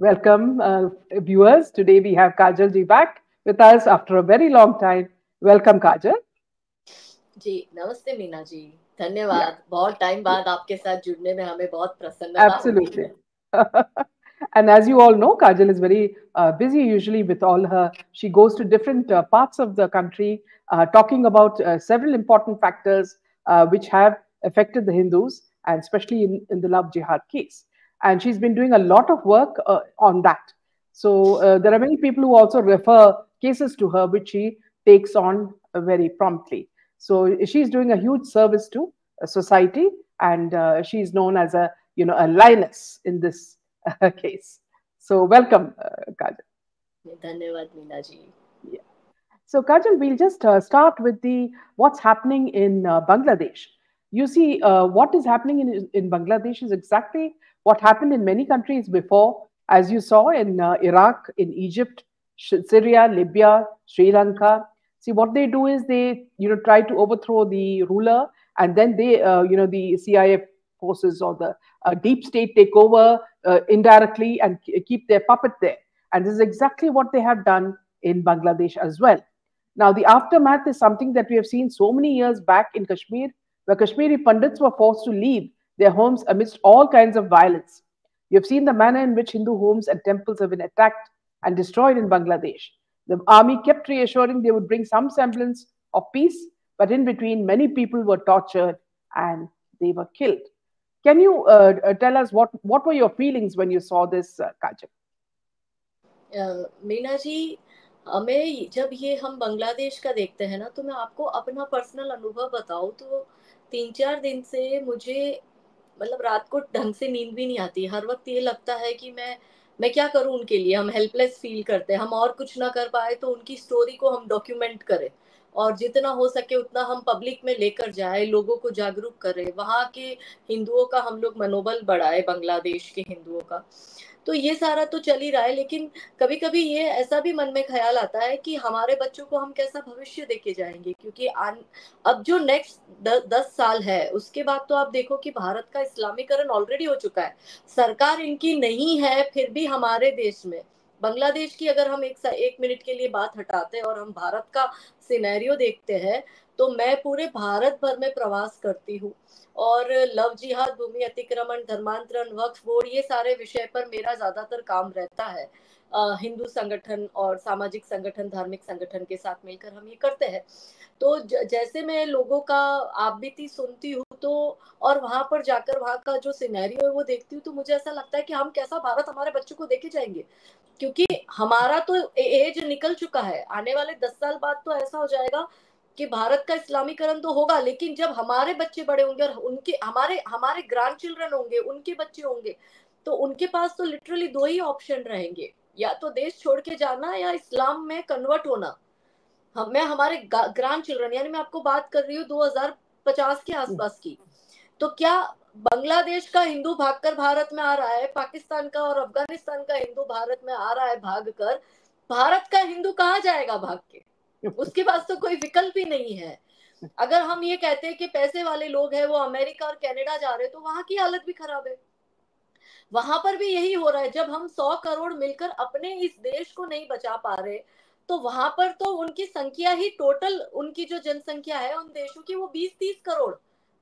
Welcome, viewers. Today we have Kajal ji back with us after a very long time. Welcome, Kajal. जी नमस्ते Meena ji. Yeah, धन्यवाद। बहुत time yeah, बाद आपके साथ जुड़ने में हमें बहुत प्रसन्नता हो रही absolutely. है। And as you all know, Kajal is very busy usually with all her. She goes to different parts of the country talking about several important factors which have affected the Hindus, and especially in the love jihad case. And she's been doing a lot of work on that. So there are many people who also refer cases to her, which she takes on very promptly. So she's doing a huge service to society, and she's known as a lioness in this case. So welcome, Kajal. धन्यवाद Meena ji. Yeah. So Kajal, we'll just start with the what's happening in Bangladesh. You see, what is happening in Bangladesh is exactly what happened in many countries before, as you saw in Iraq, in Egypt, Syria, Libya, Sri Lanka. See, what they do is they, try to overthrow the ruler, and then they, the CIA forces or the deep state take over indirectly and keep their puppet there. And this is exactly what they have done in Bangladesh as well. Now, the aftermath is something that we have seen so many years back in Kashmir, where Kashmiri Pandits were forced to leave their homes amidst all kinds of violence. You have seen the manner in which Hindu homes and temples have been attacked and destroyed in Bangladesh. The army kept reassuring they would bring some semblance of peace, but in between, many people were tortured and they were killed. Can you tell us what were your feelings when you saw this, Kajal? Meena ji, हमें जब ये हम बांग्लादेश का देखते हैं ना, तो मैं आपको अपना पर्सनल अनुभव बताऊं तो 3-4 दिन से मुझे मतलब रात को ढंग से नींद भी नहीं आती। हर वक्त ये लगता है कि मैं क्या करूं उनके लिए। हम हेल्पलेस फील करते हैं। हम और कुछ ना कर पाए तो उनकी स्टोरी को हम डॉक्यूमेंट करें और जितना हो सके उतना हम पब्लिक में लेकर जाए, लोगों को जागरूक करें, वहाँ के हिंदुओं का हम लोग मनोबल बढ़ाए, बांग्लादेश के हिंदुओं का। तो ये सारा तो चल ही रहा है, लेकिन कभी कभी ये ऐसा भी मन में ख्याल आता है कि हमारे बच्चों को हम कैसा भविष्य देके जाएंगे, क्योंकि अब जो नेक्स्ट 10 साल है उसके बाद तो आप देखो कि भारत का इस्लामीकरण ऑलरेडी हो चुका है। सरकार इनकी नहीं है, फिर भी हमारे देश में बांग्लादेश की अगर हम एक मिनट के लिए बात हटाते हैं और हम भारत का सिनेरियो देखते हैं, तो मैं पूरे भारत भर में प्रवास करती हूँ और लव जिहाद, भूमि अतिक्रमण, धर्मांतरण, वक्फ बोर्ड, ये सारे विषय पर मेरा ज्यादातर काम रहता है। हिंदू संगठन और सामाजिक संगठन, धार्मिक संगठन के साथ मिलकर हम ये करते हैं। तो जैसे मैं लोगों का आप बीती सुनती हूँ तो और वहां पर जाकर वहां का जो सिनेरियो है वो देखती हूँ, तो मुझे ऐसा लगता है कि हम कैसा भारत हमारे बच्चों को देके जाएंगे, क्योंकि हमारा तो एज निकल चुका है। आने वाले 10 साल बाद तो ऐसा हो जाएगा कि भारत का इस्लामीकरण तो होगा, लेकिन जब हमारे बच्चे बड़े होंगे और उनके हमारे हमारे ग्रैंड चिल्ड्रन होंगे, उनके बच्चे होंगे, तो उनके पास तो लिटरली दो ही ऑप्शन रहेंगे, या तो देश छोड़ के जाना या इस्लाम में कन्वर्ट होना। मैं हमारे ग्रैंड चिल्ड्रन, यानी मैं आपको बात कर रही हूँ 2050 के आसपास की। तो क्या बांग्लादेश का हिंदू भागकर भारत में आ रहा है, पाकिस्तान का और अफगानिस्तान का हिंदू भारत में आ रहा है भागकर, भारत का हिंदू कहाँ जाएगा भाग के? उसके पास तो कोई विकल्प ही नहीं है। अगर हम ये कहते हैं कि पैसे वाले लोग हैं वो अमेरिका और कनाडा जा रहे हैं, तो वहां की हालत भी खराब है। वहां पर भी यही हो रहा है। जब हम 100 करोड़ मिलकर अपने इस देश को नहीं बचा पा रहे, तो वहां पर तो उनकी संख्या ही टोटल, उनकी जो जनसंख्या है उन देशों की, वो 20-30 करोड़,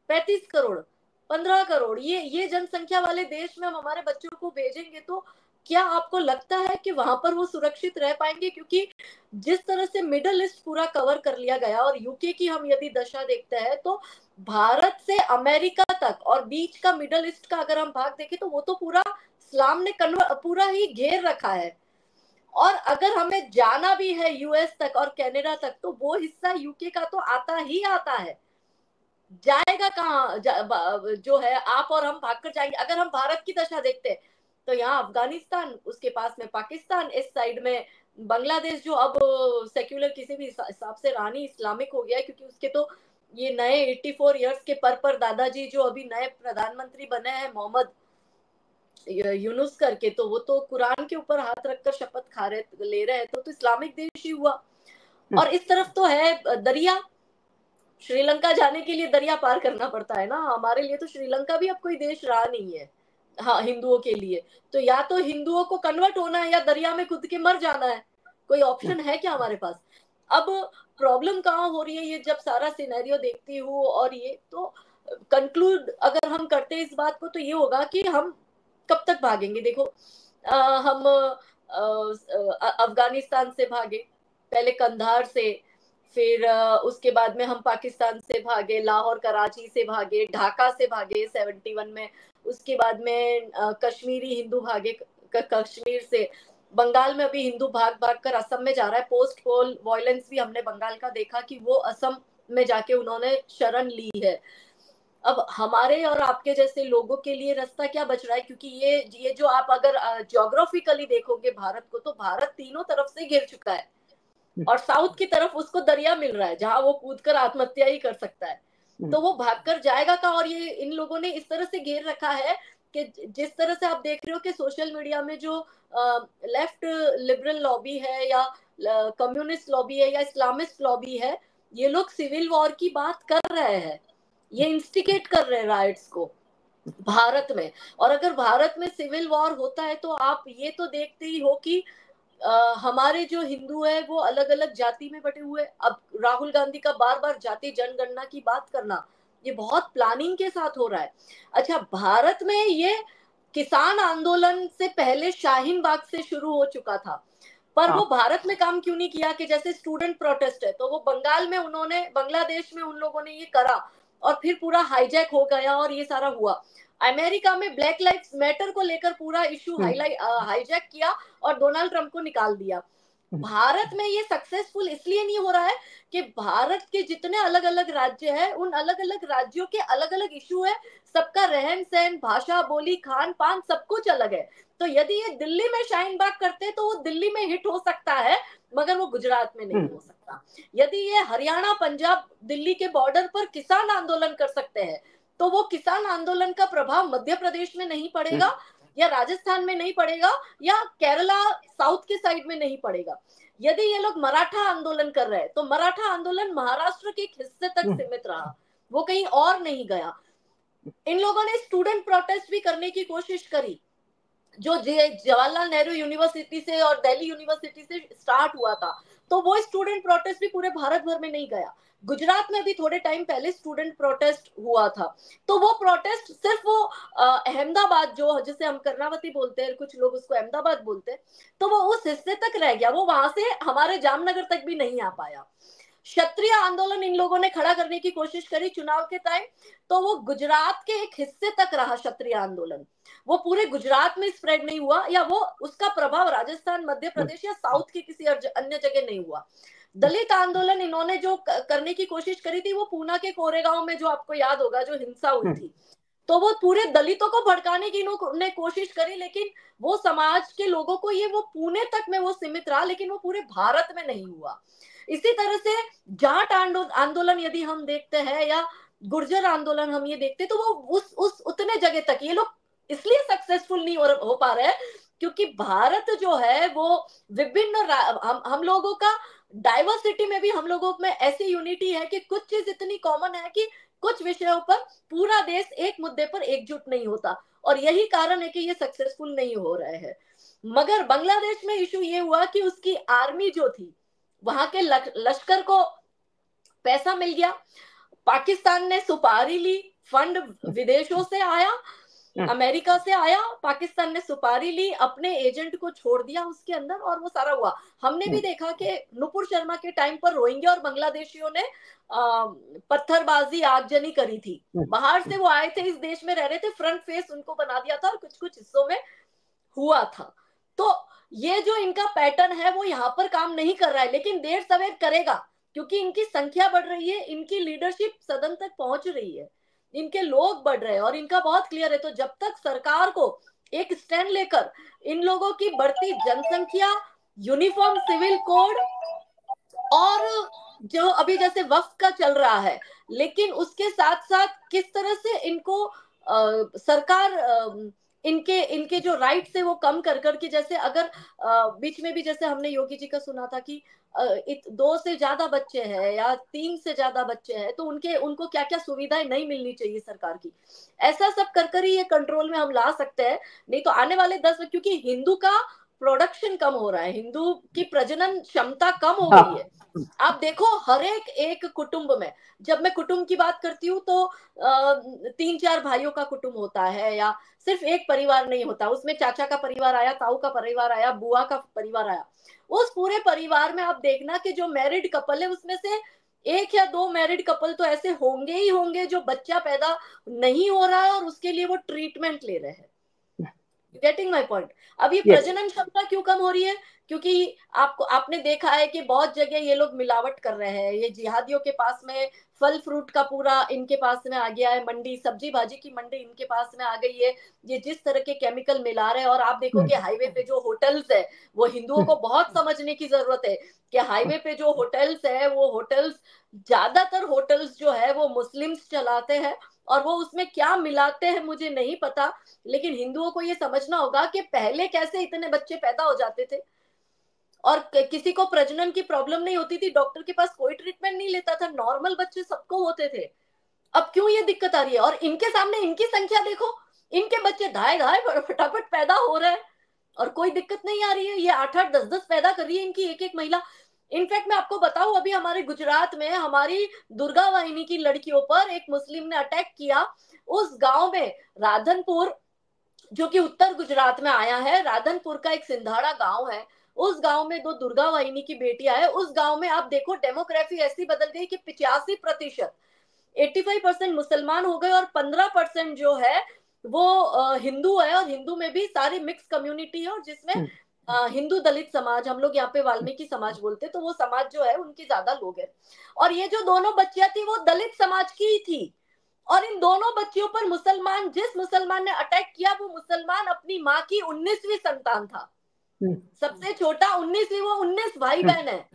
35 करोड़, 15 करोड़, ये जनसंख्या वाले देश में हम हमारे बच्चों को भेजेंगे तो क्या आपको लगता है कि वहां पर वो सुरक्षित रह पाएंगे? क्योंकि जिस तरह से मिडल ईस्ट पूरा कवर कर लिया गया, और यूके की हम यदि दशा देखते हैं तो भारत से अमेरिका तक और बीच का मिडल ईस्ट का अगर हम भाग देखें तो वो तो पूरा इस्लाम ने पूरा ही घेर रखा है। और अगर हमें जाना भी है यूएस तक और कनाडा तक, तो वो हिस्सा यूके का तो आता ही आता है। जाएगा कहाँ? जो है आप और हम भागकर जाएंगे। अगर हम भारत की दशा देखते हैं तो यहाँ अफगानिस्तान, उसके पास में पाकिस्तान, इस साइड में बांग्लादेश, जो अब सेक्युलर किसी भी हिसाब से रानी इस्लामिक हो गया है, क्योंकि उसके तो ये नए 84 इयर्स के पर दादाजी जो अभी नए प्रधानमंत्री बने हैं, मोहम्मद यूनुस करके, तो वो तो कुरान के ऊपर हाथ रखकर शपथ ले रहे हैं, तो इस्लामिक देश ही हुआ। और इस तरफ तो है दरिया, श्रीलंका जाने के लिए दरिया पार करना पड़ता है ना। हमारे लिए तो श्रीलंका भी अब कोई देश रहा नहीं है, हाँ, हिंदुओं के लिए। तो या तो हिंदुओं को कन्वर्ट होना है या दरिया में कूद के मर जाना है, कोई ऑप्शन है क्या हमारे पास? अब प्रॉब्लम कहाँ हो रही है, ये जब सारा सिनेरियो देखती हूँ और ये तो कंक्लूड अगर हम करते हैं इस बात को, तो ये होगा कि हम कब तक भागेंगे? देखो, हम अफगानिस्तान से भागे, पहले कंधार से, फिर उसके बाद में हम पाकिस्तान से भागे, लाहौर कराची से भागे, ढाका से भागे 71 में, उसके बाद में कश्मीरी हिंदू भागे कश्मीर से, बंगाल में अभी हिंदू भाग भाग कर असम में जा रहा है। पोस्ट पोल वायलेंस भी हमने बंगाल का देखा कि वो असम में जाके उन्होंने शरण ली है। अब हमारे और आपके जैसे लोगों के लिए रास्ता क्या बच रहा है? क्योंकि ये जो आप अगर ज्योग्राफिकली देखोगे भारत को, तो भारत तीनों तरफ से घिर चुका है, और साउथ की तरफ उसको दरिया मिल रहा है जहां वो कूद कर आत्महत्या ही कर सकता है। तो वो भागकर जाएगा कहाँ? और ये इन लोगों ने इस तरह से घेर रखा है कि जिस तरह से आप देख रहे हो कि सोशल मीडिया में जो लेफ्ट लिबरल लॉबी है या कम्युनिस्ट लॉबी है या इस्लामिस्ट लॉबी है, ये लोग सिविल वॉर की बात कर रहे हैं, ये इंस्टिगेट कर रहे हैं राइट्स को भारत में। और अगर भारत में सिविल वॉर होता है तो आप ये तो देखते ही हो कि हमारे जो हिंदू है वो अलग अलग जाति में बटे हुए। अब राहुल गांधी का बार बार जाति जनगणना की बात करना, ये बहुत प्लानिंग के साथ हो रहा है। अच्छा, भारत में ये किसान आंदोलन से पहले शाहीन बाग से शुरू हो चुका था, पर वो भारत में काम क्यों नहीं किया? कि जैसे स्टूडेंट प्रोटेस्ट है, तो वो बंगाल में उन्होंने, बांग्लादेश में उन लोगों ने ये करा और फिर पूरा हाईजैक हो गया और ये सारा हुआ। अमेरिका में ब्लैक लाइव्स मैटर को लेकर पूरा इशू हाईजैक किया और डोनाल्ड ट्रंप को निकाल दिया। भारत में ये सक्सेसफुल इसलिए नहीं हो रहा है कि भारत के जितने अलग अलग राज्य हैं, उन अलग अलग राज्यों के अलग अलग इशू है, सबका रहन सहन, भाषा, बोली, खान पान सब कुछ अलग है। तो यदि ये दिल्ली में शाहीन बाग करते तो वो दिल्ली में हिट हो सकता है, मगर वो गुजरात में नहीं हो सकता। यदि ये हरियाणा, पंजाब, दिल्ली के बॉर्डर पर किसान आंदोलन कर सकते हैं, तो वो किसान आंदोलन का प्रभाव मध्य प्रदेश में नहीं पड़ेगा, या राजस्थान में नहीं पड़ेगा, या केरला साउथ के साइड में नहीं पड़ेगा। यदि ये लोग मराठा आंदोलन कर रहे हैं, तो मराठा आंदोलन महाराष्ट्र के एक हिस्से तक सीमित रहा, वो कहीं और नहीं गया। इन लोगों ने स्टूडेंट प्रोटेस्ट भी करने की कोशिश करी, जो जवाहरलाल नेहरू यूनिवर्सिटी से और दिल्ली यूनिवर्सिटी से स्टार्ट हुआ था, तो वो स्टूडेंट प्रोटेस्ट भी पूरे भारत भर में नहीं गया। गुजरात में भी थोड़े टाइम पहले स्टूडेंट प्रोटेस्ट हुआ था, तो वो प्रोटेस्ट सिर्फ वो अहमदाबाद, जो जिसे हम कर्नावती बोलते हैं, कुछ लोग उसको अहमदाबाद बोलते हैं, तो वो उस हिस्से तक रह गया, वो वहां से हमारे जामनगर तक भी नहीं आ पाया। क्षत्रिय आंदोलन इन लोगों ने खड़ा करने की कोशिश करी चुनाव के टाइम, तो वो गुजरात के एक हिस्से तक रहा क्षत्रिय आंदोलन, वो पूरे गुजरात में स्प्रेड नहीं हुआ, या वो उसका प्रभाव राजस्थान, मध्य प्रदेश या साउथ के किसी अन्य जगह नहीं हुआ। दलित आंदोलन इन्होंने जो करने की कोशिश करी थी, वो पूना के कोरेगांव में, जो आपको याद होगा, जो हिंसा हुई थी, तो वो पूरे दलितों को भड़काने की इन्होंने कोशिश करी, लेकिन वो समाज के लोगों को, ये वो पुणे तक में वो सीमित रहा, लेकिन वो पूरे भारत में नहीं हुआ। इसी तरह से जाट आंदोलन यदि हम देखते हैं, या गुर्जर आंदोलन हम ये देखते, तो वो उस उतने जगह तक ये लोग इसलिए सक्सेसफुल नहीं हो पा रहे हैं, क्योंकि भारत जो है वो विभिन्न, हम लोगों का डाइवर्सिटी में भी हम लोगों में ऐसी यूनिटी है कि कुछ चीज इतनी कॉमन है कि कुछ विषयों पर पूरा देश एक मुद्दे पर एकजुट नहीं होता, और यही कारण है कि ये सक्सेसफुल नहीं हो रहे हैं। मगर बांग्लादेश में इशू ये हुआ कि उसकी आर्मी जो थी, वहां के लश्कर को पैसा मिल गया, पाकिस्तान ने सुपारी ली, फंड विदेशों से आया, अमेरिका से आया, पाकिस्तान ने सुपारी ली, अपने एजेंट को छोड़ दिया उसके अंदर, और वो सारा हुआ। हमने भी देखा कि नुपुर शर्मा के टाइम पर रोहिंग्या और बांग्लादेशियों ने पत्थरबाजी, आगजनी करी थी। बाहर से वो आए थे, इस देश में रह रहे थे, फ्रंट फेस उनको बना दिया था, और कुछ कुछ हिस्सों में हुआ था। तो ये जो इनका पैटर्न है वो यहाँ पर काम नहीं कर रहा है, लेकिन देर सवेर करेगा, क्योंकि इनकी संख्या बढ़ रही है, इनकी लीडरशिप सदन तक पहुंच रही है, इनके लोग बढ़ रहे हैं, और इनका बहुत क्लियर है। तो जब तक सरकार को एक स्टैंड लेकर इन लोगों की बढ़ती जनसंख्या, यूनिफॉर्म सिविल कोड, और जो अभी जैसे वक्फ का चल रहा है, लेकिन उसके साथ साथ किस तरह से इनको सरकार इनके इनके जो राइट्स है वो कम कर करके, जैसे अगर बीच में भी जैसे हमने योगी जी का सुना था कि 2 से ज्यादा बच्चे हैं या 3 से ज्यादा बच्चे हैं तो उनके उनको क्या क्या सुविधाएं नहीं मिलनी चाहिए सरकार की। ऐसा सब कर कर ही ये कंट्रोल में हम ला सकते हैं। नहीं तो आने वाले 10, क्योंकि हिंदू का प्रोडक्शन कम हो रहा है, हिंदू की प्रजनन क्षमता कम हो गई है। हाँ। आप देखो हर एक एक कुटुंब में, जब मैं कुटुंब की बात करती हूँ तो 3-4 भाइयों का कुटुंब होता है, या सिर्फ एक परिवार नहीं होता, उसमें चाचा का परिवार आया, ताऊ का परिवार आया, बुआ का परिवार आया। उस पूरे परिवार में आप देखना कि जो मैरिड कपल है उसमें से 1 या 2 मैरिड कपल तो ऐसे होंगे ही होंगे जो बच्चा पैदा नहीं हो रहा है और उसके लिए वो ट्रीटमेंट ले रहे हैं। Getting my point. अब ये यस। प्रजनन क्षमता क्यों कम हो रही है? क्योंकि आपको आपने देखा है कि बहुत जगह ये लोग मिलावट कर रहे हैं, ये जिहादियों के पास में फल फ्रूट का पूरा इनके पास में आ गया है, मंडी सब्जी भाजी की मंडी इनके पास में आ गई है। ये जिस तरह के केमिकल मिला रहे हैं, और आप देखोगे हाईवे पे जो होटल्स है, वो हिंदुओं को बहुत समझने की जरूरत है कि हाईवे पे जो होटल्स है वो होटल्स, ज्यादातर होटल्स जो है वो मुस्लिम्स चलाते हैं, और वो उसमें क्या मिलाते हैं मुझे नहीं पता। लेकिन हिंदुओं को ये समझना होगा कि पहले कैसे इतने बच्चे पैदा हो जाते थे और किसी को प्रजनन की प्रॉब्लम नहीं होती थी, डॉक्टर के पास कोई ट्रीटमेंट नहीं लेता था, नॉर्मल बच्चे सबको होते थे। अब क्यों ये दिक्कत आ रही है? और इनके सामने इनकी संख्या देखो, इनके बच्चे धाए धाए फटाफट पैदा हो रहे हैं और कोई दिक्कत नहीं आ रही है। ये 8-8 10-10 पैदा कर रही है इनकी एक एक महिला। इनफैक्ट मैं आपको बताऊं, अभी हमारे गुजरात में हमारी दुर्गा वाहिनी की लड़कियों पर एक मुस्लिम ने अटैक किया। उस गांव में, राधनपुर, जो कि उत्तर गुजरात में आया है, राधनपुर का एक सिंधाड़ा गांव है, उस गांव में 2 दुर्गा वाहिनी की बेटियां है। उस गांव में आप देखो डेमोग्राफी ऐसी बदल गई कि 85%, 85% मुसलमान हो गए और 15% जो है वो हिंदू है, और हिंदू में भी सारी मिक्स कम्युनिटी है, और जिसमें हिंदू दलित समाज, हम लोग यहाँ पे वाल्मीकि समाज बोलते, तो वो समाज जो है उनके ज्यादा लोग हैं। और ये जो दोनों बच्चियां थी वो दलित समाज की ही थी, और इन दोनों बच्चियों पर मुसलमान, जिस मुसलमान ने अटैक किया वो मुसलमान अपनी माँ की 19वीं संतान था। सबसे छोटा 19वीं, वो 19 भाई बहन है।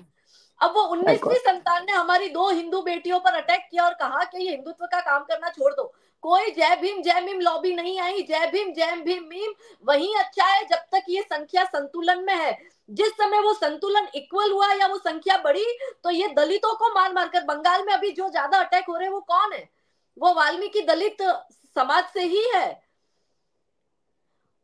अब वो माय 19वीं गॉड। संतान ने हमारी 2 हिंदू बेटियों पर अटैक किया और कहा कि ये हिंदुत्व का काम करना छोड़ दो। कोई जय भीम लॉबी नहीं आई, जय भीम मीम वही अच्छा है जब तक ये संख्या संतुलन में है। जिस समय वो संतुलन इक्वल हुआ या वो संख्या बढ़ी, तो ये दलितों को मार मार कर, बंगाल में अभी जो ज्यादा अटैक हो रहे हैं वो कौन है? वो वाल्मीकि दलित समाज से ही है,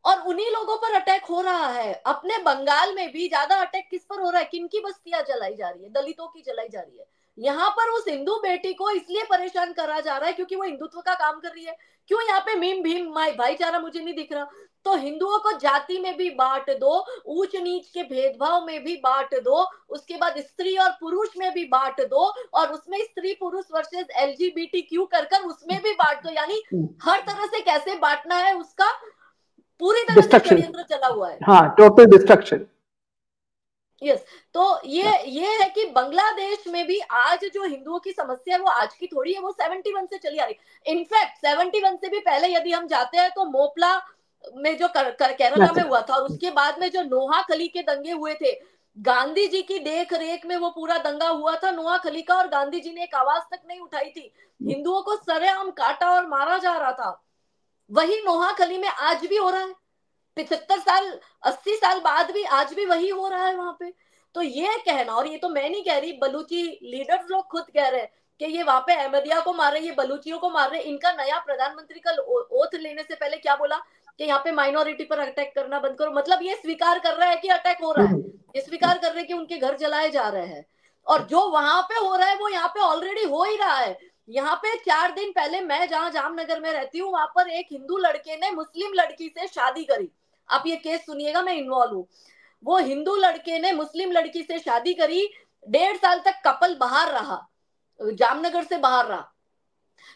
और उन्हीं लोगों पर अटैक हो रहा है। अपने बंगाल में भी ज्यादा अटैक किस पर हो रहा है? किनकी बस्तियां जलाई जा रही है? दलितों की जलाई जा रही है। यहाँ पर उस हिंदू बेटी को इसलिए परेशान करा जा रहा है क्योंकि वो हिंदुत्व का काम कर रही है। क्यों यहाँ पे मीम भीम भाईचारा मुझे नहीं दिख रहा? तो हिंदुओं को जाति में भी बांट दो, ऊंच नीच के भेदभाव में भी बांट दो, उसके बाद स्त्री और पुरुष में भी बांट दो, और उसमें स्त्री पुरुष वर्सेस LGBTQ कर कर उसमें भी बांट दो। यानी हर तरह से कैसे बांटना है उसका पूरी तरह से डिस्ट्रक्शन। षड्यंत्र चला हुआ है। हाँ, टोटल डिस्ट्रक्शन। यस। तो ये है कि बांग्लादेश में भी आज जो हिंदुओं की समस्या है वो आज की थोड़ी है, वो 71 से चली आ रही। इनफैक्ट 71 से भी पहले यदि हम जाते हैं तो मोपला में जो केरला में हुआ था, और उसके बाद में जो नोहाखली के दंगे हुए थे, गांधी जी की देख रेख में वो पूरा दंगा हुआ था नोहाखली का, और गांधी जी ने एक आवाज तक नहीं उठाई थी। हिंदुओं को सरेआम काटा और मारा जा रहा था। वही नोहाखली में आज भी हो रहा है, 75 साल 80 साल बाद भी आज भी वही हो रहा है वहां पे। तो ये कहना, और ये तो मैं नहीं कह रही, बलूची लीडर्स लोग खुद कह रहे हैं कि ये वहां पे अहमदिया को मार रहे, ये बलूचियों को मार रहे। इनका नया प्रधानमंत्री कल ओथ लेने से पहले क्या बोला कि यहाँ पे माइनॉरिटी पर अटैक करना बंद करो। मतलब ये स्वीकार कर रहा है कि अटैक हो रहा है, ये स्वीकार कर रहे हैं कि उनके घर जलाए जा रहे हैं, और जो वहां पे हो रहा है वो यहाँ पे ऑलरेडी हो ही रहा है। यहाँ पे 4 दिन पहले मैं जहां जामनगर में रहती हूँ, वहां पर एक हिंदू लड़के ने मुस्लिम लड़की से शादी करी। आप ये केस सुनिएगा, मैं इन्वॉल्व हूँ। वो हिंदू लड़के ने मुस्लिम लड़की से शादी करी, 1.5 साल तक कपल बाहर रहा, जामनगर से बाहर रहा।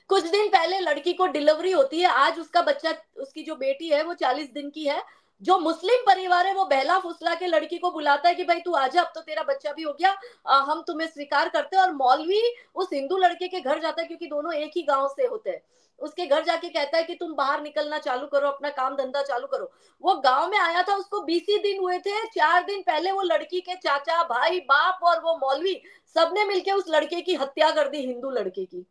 कुछ दिन पहले लड़की को डिलीवरी होती है, आज उसका बच्चा, उसकी जो बेटी है वो 40 दिन की है। जो मुस्लिम परिवार है वो बहला फुसला के लड़की को बुलाता है कि भाई तू आजा, अब तो तेरा बच्चा भी हो गया, हम तुम्हें स्वीकार करते हैं। और मौलवी उस हिंदू लड़के के घर जाता है, क्योंकि दोनों एक ही गांव से होते हैं। उसके घर जाके कहता है कि तुम बाहर निकलना चालू करो, अपना काम धंधा चालू करो। वो गांव में आया था, उसको 20 ही दिन हुए थे। 4 दिन पहले वो लड़की के चाचा, भाई, बाप और वो मौलवी सबने मिलकर उस लड़के की हत्या कर दी, हिंदू लड़के की।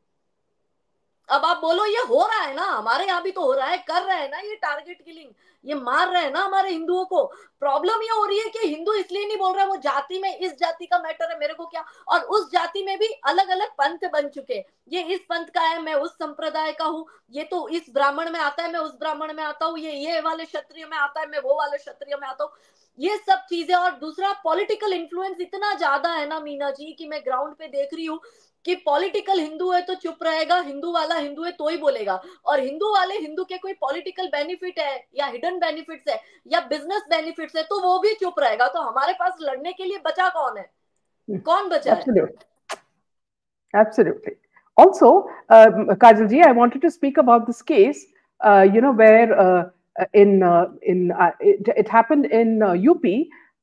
अब आप बोलो ये हो रहा है ना, हमारे यहाँ भी तो हो रहा है, कर रहे हैं ना ये टारगेट किलिंग, ये मार रहे हैं ना हमारे हिंदुओं को। प्रॉब्लम ये हो रही है कि हिंदू इसलिए नहीं बोल रहा, वो जाति में इस जाति का मैटर है मेरे को क्या, और उस जाति में भी अलग अलग पंथ बन चुके, ये इस पंथ का है, मैं उस संप्रदाय का हूँ, ये तो इस ब्राह्मण में आता है, मैं उस ब्राह्मण में आता हूँ, ये वाले क्षत्रिय में आता है, मैं वो वाले क्षत्रिय में आता हूँ। ये सब चीजें, और दूसरा पॉलिटिकल इन्फ्लुएंस इतना ज्यादा है ना मीना जी, कि मैं ग्राउंड पे देख रही हूँ कि पॉलिटिकल हिंदू है तो चुप रहेगा, हिंदू वाला हिंदू है तो ही बोलेगा, और हिंदू वाले हिंदू के कोई पॉलिटिकल बेनिफिट है या हिडन बेनिफिट्स है या बिजनेस बेनिफिट्स है तो वो भी चुप रहेगा। तो हमारे पास लड़ने के लिए बचा कौन है, कौन बचा है? Absolutely. Absolutely. Also, Kajal ji, I wanted to speak about this case, where it happened in UP,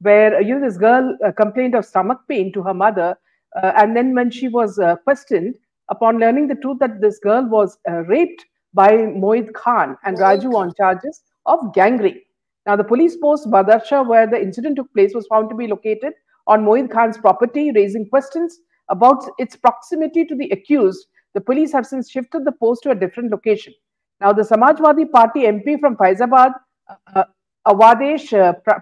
where this girl complained of stomach pain to her mother, and then when she was questioned, upon learning the truth that this girl was raped by Moid Khan and Mohit Raju Khan. on charges of gang rape. Now, the police post Badarsha, where the incident took place, was found to be located on Moid Khan's property, raising questions about its proximity to the accused. The police have since shifted the post to a different location. Now, the Samajwadi Party MP from Faizabad, uh, Awadesh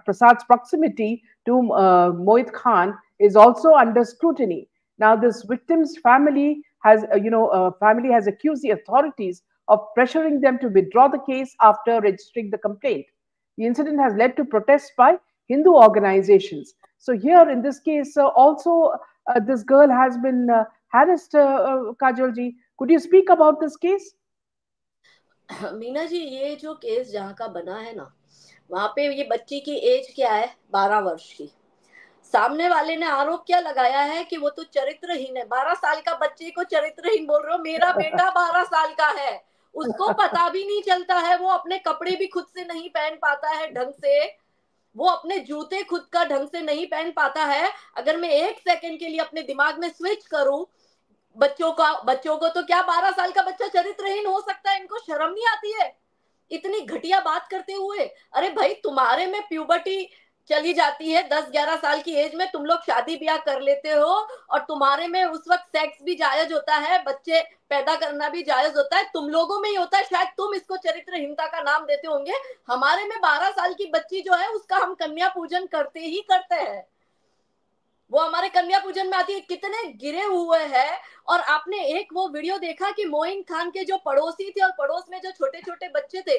Prasad's proximity to Mohit Khan is also under scrutiny. Now, this victim's family has accused the authorities of pressuring them to withdraw the case after registering the complaint. The incident has led to protests by Hindu organizations. So here, in this case, also this girl has been harassed. Kajal ji, could you speak about this case? Meena ji, ये जो case जहाँ का बना है ना, वहां पे ये बच्ची की एज क्या है, 12 वर्ष की। सामने वाले ने आरोप क्या लगाया है कि वो तो चरित्रहीन है। 12 साल का बच्चे को चरित्रहीन बोल रहे हो? मेरा बेटा 12 साल का है, उसको पता भी नहीं चलता है, वो अपने कपड़े भी खुद से नहीं पहन पाता है ढंग से, वो अपने जूते खुद का ढंग से नहीं पहन पाता है। अगर मैं 1 सेकंड के लिए अपने दिमाग में स्विच करूं, बच्चों को तो क्या 12 साल का बच्चा चरित्रहीन हो सकता है? इनको शर्म नहीं आती है इतनी घटिया बात करते हुए? अरे भाई, तुम्हारे में प्यूबर्टी चली जाती है 10-11 साल की एज में, तुम लोग शादी ब्याह कर लेते हो, और तुम्हारे में उस वक्त सेक्स भी जायज होता है, बच्चे पैदा करना भी जायज होता है, तुम लोगों में ही होता है, शायद तुम इसको चरित्रहीनता का नाम देते होंगे। हमारे में 12 साल की बच्ची जो है उसका हम कन्या पूजन करते ही करते हैं, वो हमारे कन्या पूजन में आती है, कितने गिरे हुए हैं। और आपने एक वो वीडियो देखा कि मोइन खान के जो पड़ोसी थे और पड़ोस में जो छोटे छोटे बच्चे थे,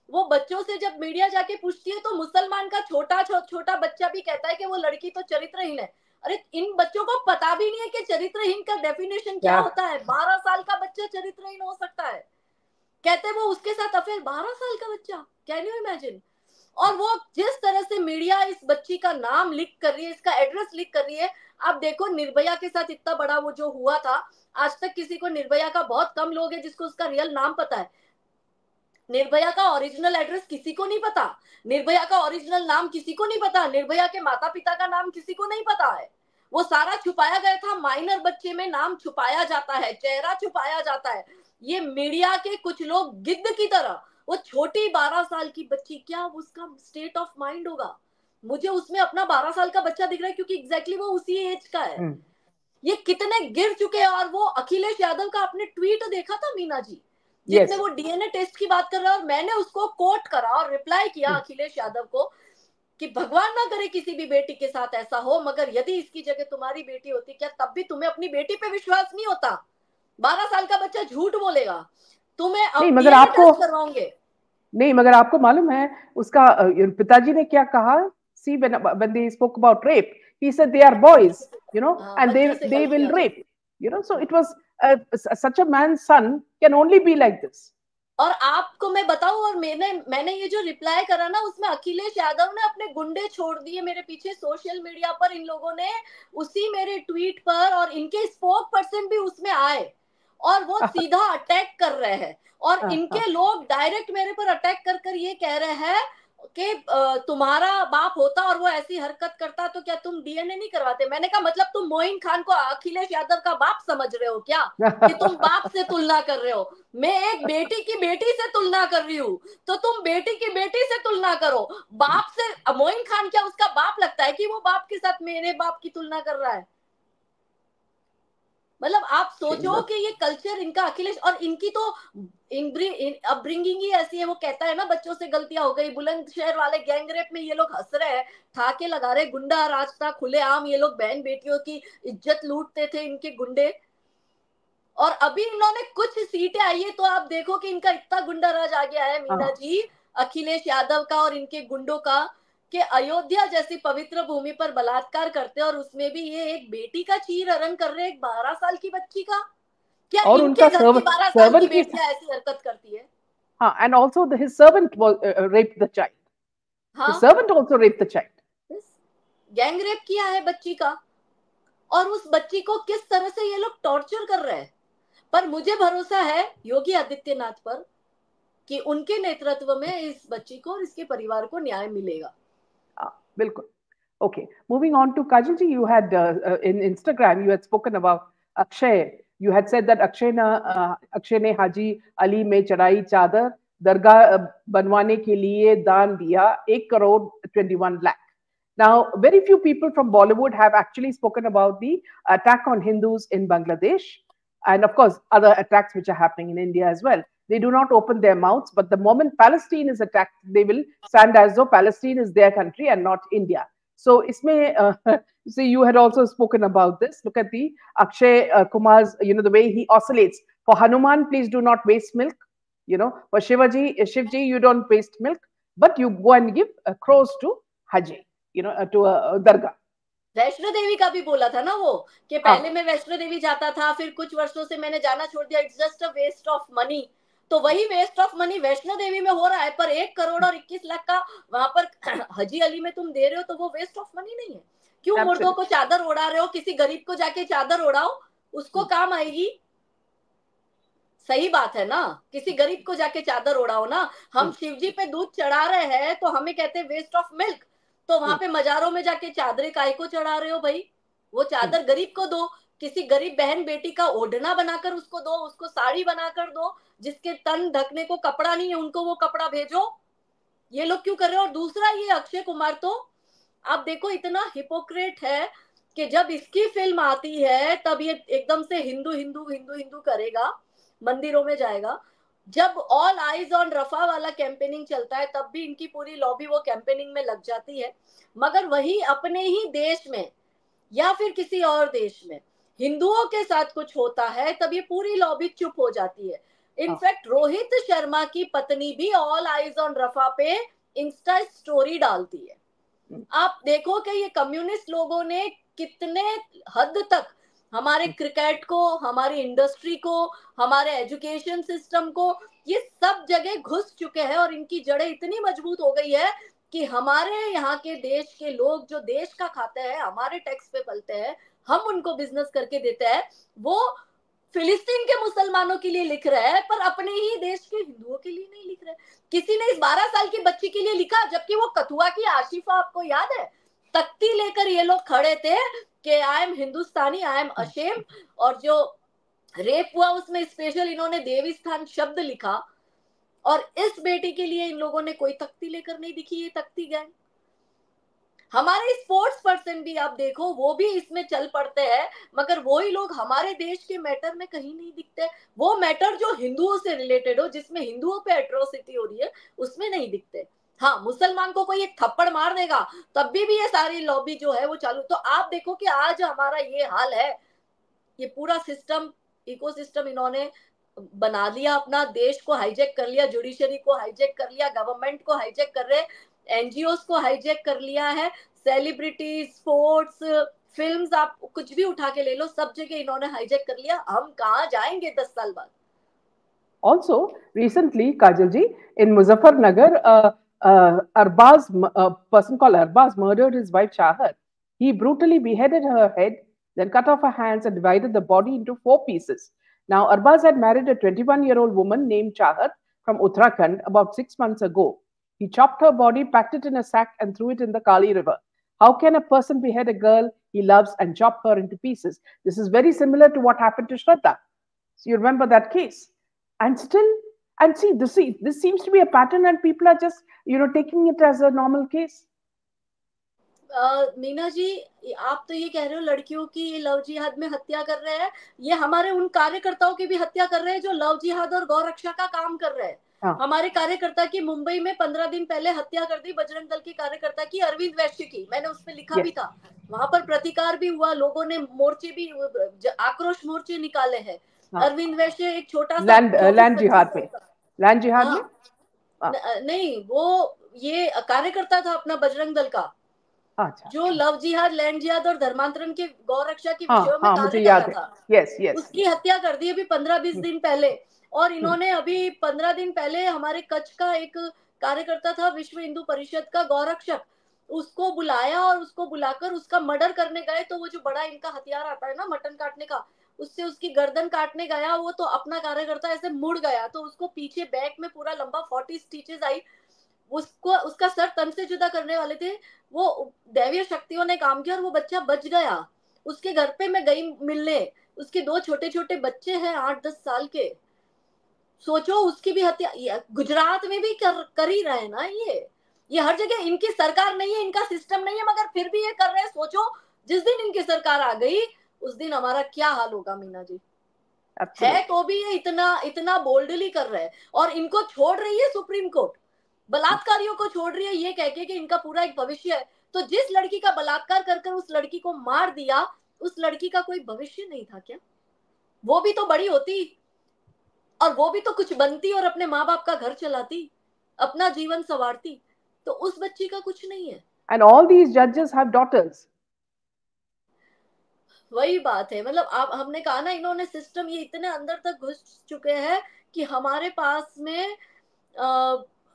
वो बच्चों से जब मीडिया जाके पूछती है तो मुसलमान का छोटा बच्चा भी कहता है कि वो लड़की तो चरित्रहीन है। अरे, इन बच्चों को पता भी नहीं है कि चरित्रहीन का डेफिनेशन क्या Yeah. होता है। 12 साल का बच्चा चरित्रहीन हो सकता है, कहते वो उसके साथ अफेयर, 12 साल का बच्चा, कैन यू इमेजिन? और वो जिस तरह से मीडिया इस बच्ची का नाम लीक कर रही है, इसका एड्रेस लीक कर रही है। आप देखो, निर्भया के साथ इतना बड़ा वो जो हुआ था, आज तक किसी को निर्भया का, बहुत कम लोग हैं जिसको उसका रियल नाम पता है। निर्भया का ओरिजिनल एड्रेस किसी को नहीं पता, निर्भया का ओरिजिनल नाम किसी को नहीं पता, निर्भया के माता पिता का नाम किसी को नहीं पता है। वो सारा छुपाया गया था, माइनर बच्चे में नाम छुपाया जाता है, चेहरा छुपाया जाता है। ये मीडिया के कुछ लोग गिद्ध की तरह, वो छोटी 12 साल की बच्ची, क्या उसका स्टेट ऑफ माइंड होगा? मुझे उसमें अपना 12 साल का बच्चा दिख रहा है, क्योंकि एग्जैक्टली वो उसी एज का है। Hmm. ये कितने गिर चुके हैं। और वो अखिलेश यादव का आपने ट्वीट देखा था मीना जी, जिसमें Yes. वो डीएनए टेस्ट की बात कर रहा है, और मैंने उसको कोट करा और रिप्लाई किया Hmm. अखिलेश यादव को कि भगवान ना करे किसी भी बेटी के साथ ऐसा हो, मगर यदि इसकी जगह तुम्हारी बेटी होती, क्या तब भी तुम्हें अपनी बेटी पे विश्वास नहीं होता? 12 साल का बच्चा झूठ बोलेगा, तुम्हें नहीं अब मगर डीएनए आपको टेस्ट करवाओगे। नहीं मगर आपको मालूम है उसका पिताजी ने क्या कहा? See, when they spoke about rape, he said they are boys, हाँ, and बच्चों से they will गलतियां तो। rape. So it was such a man's son can only be like this. और आपको मैं बताऊं, और मैंने ये जो रिप्लाई करा ना, उसमें अखिलेश यादव ने अपने गुंडे छोड़ दिए मेरे पीछे सोशल मीडिया पर। इन लोगों ने उसी मेरे ट्वीट पर, और इनके स्पोक पर्सन भी उसमें आए, और वो सीधा अटैक कर रहे हैं। और इनके लोग डायरेक्ट मेरे पर अटैक कर कर ये कह रहे हैं कि तुम्हारा बाप होता और वो ऐसी हरकत करता तो क्या तुम डीएनए नहीं करवाते? मैंने कहा, मतलब तुम मोइन खान को अखिलेश यादव का बाप समझ रहे हो क्या, कि तुम बाप से तुलना कर रहे हो? मैं एक बेटी की बेटी से तुलना कर रही हूँ, तो तुम बेटी की बेटी से तुलना करो। बाप से मोइन खान क्या उसका बाप लगता है कि वो बाप के साथ मेरे बाप की तुलना कर रहा है? मतलब आप सोचो कि ये कल्चर इनका, अखिलेश, और इनकी तो अपब्रिंगिंग ही ऐसी है। वो कहता है ना बच्चों से गलतियां हो गई, बुलंदशहर वाले गैंग रेप में ये लोग हंस रहे हैं, ठाके लगा रहे, गुंडा राज था खुलेआम, ये लोग बहन बेटियों की इज्जत लूटते थे इनके गुंडे। और अभी इन्होंने कुछ सीटें आई है तो आप देखो कि इनका इतना गुंडा राज आ गया है, मीना जी, अखिलेश यादव का और इनके गुंडों का, कि अयोध्या जैसी पवित्र भूमि पर बलात्कार करते हैं, और उसमें भी ये एक बेटी का चीर हरण कर रहे हैं, एक 12 साल की बच्ची का। क्या और इनके उनका घर की 12 साल की सर्वेंट की, बेटियां ऐसी हरकत करती है? हाँ, and also his servant was raped the child. His हाँ, servant also raped the child. Gang rape किया है बच्ची का, और उस बच्ची को किस तरह से ये लोग टॉर्चर कर रहे हैं। पर मुझे भरोसा है योगी आदित्यनाथ पर कि उनके नेतृत्व में इस बच्ची को और इसके परिवार को न्याय मिलेगा। बिल्कुल. Okay, moving on to Kajalji, you had in Instagram, you had spoken about Akshay. You had said that Akshay ने हाजी अली में चढ़ाई चादर, दरगाह बनवाने के लिए दान दिया 1 crore 21 lakh. Now, very few people from Bollywood have actually spoken about the attack on Hindus in Bangladesh, and of course, other attacks which are happening in India as well. They do not open their mouths, but the moment Palestine is attacked, they will stand as though Palestine is their country and not India. So, isme, see, you had also spoken about this. Look at the Akshay Kumar's, the way he oscillates. For Hanuman, please do not waste milk. For Shivji, you don't waste milk, but you go and give crores to Haji, to a dargah. Vaishno Devi का भी बोला था ना वो, कि पहले मैं वैष्णो देवी जाता था, फिर कुछ वर्षों से मैंने जाना छोड़ दिया, it's just a waste of money. तो वही waste of money Vaishno Devi में हो रहा है, पर 1 करोड़ और 21 लाख का वहां पर हाजी अली में तुम दे रहे हो, तो वो वेस्ट ऑफ मनी नहीं है? क्यों मुर्दों को चादर ओढ़ा रहे हो? किसी गरीब को जाके चादर ओढ़ाओ, उसको काम आएगी। सही बात है ना, किसी गरीब को जाके चादर ओढ़ाओ ना। हम शिव जी पे दूध चढ़ा रहे हैं तो हमें कहते हैं वेस्ट ऑफ मिल्क, तो वहां पे मजारों में जाके चादरें काहे को चढ़ा रहे हो भाई? वो चादर गरीब को दो, किसी गरीब बहन बेटी का ओढ़ना बनाकर उसको दो, उसको साड़ी बनाकर दो, जिसके तन ढकने को कपड़ा नहीं है उनको वो कपड़ा भेजो। ये लोग क्यों कर रहे हो? और दूसरा, ये अक्षय कुमार तो आप देखो इतना हिपोक्रेट है कि जब इसकी फिल्म आती है तब ये एकदम से हिंदू हिंदू हिंदू हिंदू करेगा, मंदिरों में जाएगा। जब ऑल आइज ऑन रफा वाला कैंपेनिंग चलता है तब भी इनकी पूरी लॉबी वो कैंपेनिंग में लग जाती है, मगर वही अपने ही देश में या फिर किसी और देश में हिंदुओं के साथ कुछ होता है तब ये पूरी लॉबी चुप हो जाती है। इनफैक्ट रोहित शर्मा की पत्नी भी ऑल आइज ऑन रफा पे इंस्टा स्टोरी डालती है। आप देखो कि ये कम्युनिस्ट लोगों ने कितने हद तक हमारे क्रिकेट को, हमारी इंडस्ट्री को, हमारे एजुकेशन सिस्टम को, ये सब जगह घुस चुके हैं, और इनकी जड़ें इतनी मजबूत हो गई है कि हमारे यहाँ के देश के लोग जो देश का खाते हैं, हमारे टैक्स पे पलते हैं, हम उनको बिजनेस करके देते हैं, वो फिलिस्तीन के मुसलमानों के लिए लिख रहे हैं, पर अपने ही देश के हिंदुओं के लिए नहीं लिख रहे। किसी ने इस 12 साल की बच्ची के लिए लिखा, जबकि वो कथुआ की आशिफा, आपको याद है, तख्ती लेकर ये लोग खड़े थे कि I am Hindustani, I am ashamed, और जो रेप हुआ उसमें स्पेशल इन्होंने देवीस्थान शब्द लिखा, और इस बेटी के लिए इन लोगों ने कोई तख्ती लेकर नहीं दिखी। ये तख्ती गैंग, हमारे स्पोर्ट्स पर्सन भी आप देखो वो भी इसमें चल पड़ते हैं, मगर वही लोग हमारे देश के मैटर में कहीं नहीं दिखते। वो मैटर जो हिंदुओं से रिलेटेड हो, जिसमें हिंदुओं पे एट्रोसिटी हो रही है, उसमें नहीं दिखते। हाँ, मुसलमान को कोई एक थप्पड़ मार देगा तब भी ये सारी लॉबी जो है वो चालू। तो आप देखो कि आज हमारा ये हाल है, ये पूरा सिस्टम, इकोसिस्टम इन्होंने बना लिया, अपना देश को हाईजैक कर लिया, जुडिशरी को हाईजैक कर लिया, गवर्नमेंट को हाईजैक कर रहे, एनजीओस को हाईजैक कर लिया है, सेलिब्रिटी, स्पोर्ट्स, फिल्म्स, आप कुछ भी उठा के ले लो, सब जगह इन्होंने हाईजैक कर लिया। हम कहाँ जाएंगे 10 साल बाद? Also, recently, Kajalji, in Muzaffarnagar, a person called Arbaz murdered his wife Chahat. He brutally beheaded her head, then cut off her hands and divided the body into 4 pieces. Now, Arbaz had married a 21-year-old woman named Chahat from Uttarakhand about 6 months ago. He chopped her body, packed it in a sack, and threw it in the Kali River. How can a person behead a girl he loves and chop her into pieces? This is very similar to what happened to Shraddha. So you remember that case? And still, and see, this seems to be a pattern, and people are just taking it as a normal case. Meena ji, आप तो ये कह रहे हो लड़कियों की love जिहाद में हत्या कर रहे हैं, ये हमारे उन कार्यकर्ताओं की भी हत्या कर रहे हैं जो लव जिहाद और गौरक्षा का काम कर रहे हैं। हाँ, हमारे कार्यकर्ता की मुंबई में 15 दिन पहले हत्या कर दी, बजरंग दल के कार्यकर्ता की, अरविंद वैश्य की। मैंने उसमें लिखा भी yes, था। वहां पर प्रतिकार भी हुआ, लोगों ने मोर्चे भी, आक्रोश मोर्चे निकाले हैं। हाँ, अरविंद वैश्य एक छोटा सा लैंड 24 लैंड 25 जिहाद साल में, का, लैंड जिहाद में, हाँ, हाँ, नहीं, वो ये कार्यकर्ता था अपना बजरंग दल का, अच्छा, जो लव जिहाद, लैंड जिहाद और धर्मांतरण के गौरक्षा के हाँ विषयों में हाँ, कार्य मुझे कर याद रहा है, था। यस यस उसकी यस, हत्या कर दी अभी 15-20 दिन पहले। और हम्म, इन्होंने अभी 15 दिन पहले हमारे कच्छ का एक कार्यकर्ता था, विश्व हिंदू परिषद का गौरक्षक, उसको बुलाया और उसको बुलाकर उसका मर्डर करने गए। तो वो जो बड़ा इनका हथियार आता है ना मटन काटने का, उससे उसकी गर्दन काटने गया वो, तो अपना कार्यकर्ता ऐसे मुड़ गया तो उसको पीछे बैक में पूरा लंबा 40 स्टिचेस आई। उसको, उसका सर तन से जुदा करने वाले थे, वो दैवीय शक्तियों ने काम किया और वो बच्चा बच गया। उसके घर पे मैं गई मिलने, उसके 2 छोटे छोटे बच्चे हैं 8-10 साल के। सोचो, उसकी भी हत्या गुजरात में भी कर ही रहे हैं ना। ये हर जगह इनकी सरकार नहीं है, इनका सिस्टम नहीं है, मगर फिर भी ये कर रहे हैं। सोचो, जिस दिन इनकी सरकार आ गई उस दिन हमारा क्या हाल होगा मीना जी। है एब्सोल्युटली, तो भी ये इतना इतना बोल्डली कर रहे हैं, और इनको छोड़ रही है सुप्रीम कोर्ट, बलात्कारियों को छोड़ रही है ये कह के कि इनका पूरा एक भविष्य है। तो जिस लड़की का बलात्कार कर कर उस लड़की को मार दिया, उस लड़की का कोई भविष्य नहीं था क्या? वो भी तो बड़ी होती, और वो भी तो कुछ बनती और अपने माँ बाप का घर चलाती, अपना जीवन संवारती। तो उस बच्ची का कुछ नहीं है। एंड ऑल दीज जजेस हैव डॉटर्स, वही बात है, मतलब आप, हमने कहा ना, इन्होंने सिस्टम ये इतने अंदर तक घुस चुके हैं कि हमारे पास में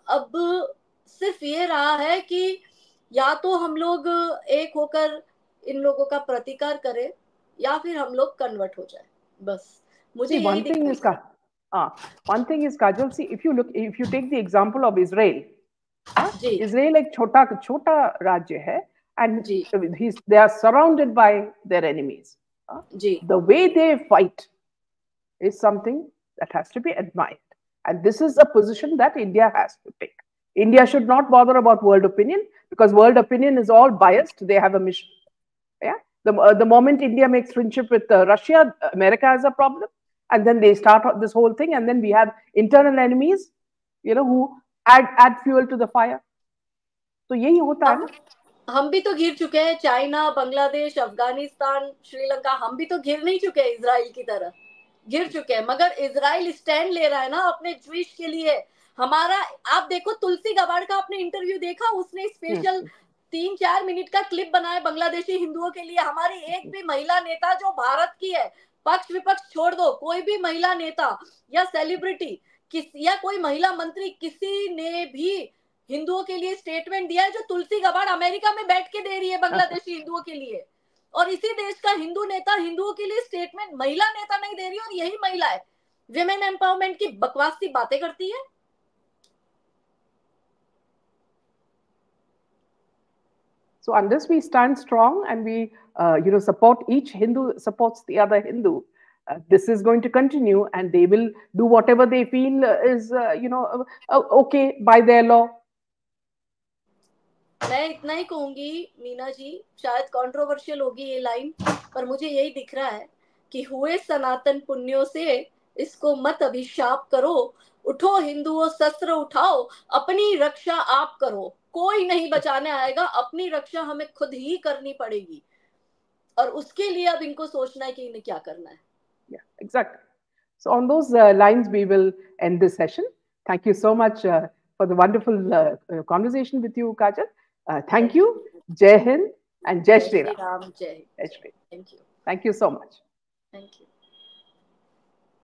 अब सिर्फ ये रहा है कि या तो हम लोग एक होकर इन लोगों का प्रतिकार करें, या फिर हम लोग कन्वर्ट हो जाए। बस मुझे see यही one thing दिखाई is दे रहा one thing is Kajal, see if you take the example of Israel, हाँ, है। जी इसराइल एक छोटा छोटा राज्य है, and ji they are surrounded by their enemies. Ji The way they fight is something that has to be admired, and this is a position that India has to take. India should not bother about world opinion, because world opinion is all biased. They have a mission. Yeah, the moment India makes friendship with Russia, America has a problem, and then they start this whole thing, and then we have internal enemies, who add fuel to the fire. तो यही होता है हम ना. हम भी तो घिर चुके हैं, चाइना, बांग्लादेश, अफगानिस्तान, श्रीलंका, हम भी तो घिर नहीं चुके हैं इजराइल की तरह, घिर चुके हैं। मगर इजराइल स्टैंड ले रहा है ना अपने ज्यूइश के लिए। हमारा, आप देखो तुलसी गबाड़ का आपने इंटरव्यू देखा, उसने स्पेशल 3-4 मिनट का क्लिप बनाया बांग्लादेशी हिंदुओं के लिए। हमारी एक भी महिला नेता जो भारत की है, पक्ष विपक्ष छोड़ दो, कोई भी महिला नेता या सेलिब्रिटी या कोई महिला मंत्री, किसी ने भी हिंदुओं के लिए स्टेटमेंट दिया है जो तुलसी गबाड़ अमेरिका में बैठ के दे रही है बांग्लादेशी हिंदुओं के लिए? और इसी देश का हिंदू नेता हिंदुओं के लिए स्टेटमेंट, महिला नेता नहीं दे रही, और यही महिला है विमेन एम्पावरमेंट की बकवास सी बातें करती है। So unless we stand strong and we, support, each Hindu supports the other Hindu, this is going to continue, and they will do whatever they feel is, okay by their law. मैं इतना ही कहूंगी मीना जी, शायद controversial होगी ये line, पर मुझे यही दिख रहा है कि हुए सनातन पुण्यों से इसको मत अभिशाप करो, उठो हिंदुओं शस्त्र उठाओ, अपनी रक्षा आप करो, कोई नहीं बचाने आएगा, अपनी रक्षा हमें खुद ही करनी पड़ेगी। और उसके लिए अब इनको सोचना है कि इन्हें क्या करना है। Yeah, exactly. So on those lines, we will end this session. Thank you so much for the wonderful conversation with you, Kajal. Thank thank you. You. Jai Hind and Jai जय Shri श्री Ram. राम, जय Jai जय। Shri. Thank you. Thank you so much. Thank you.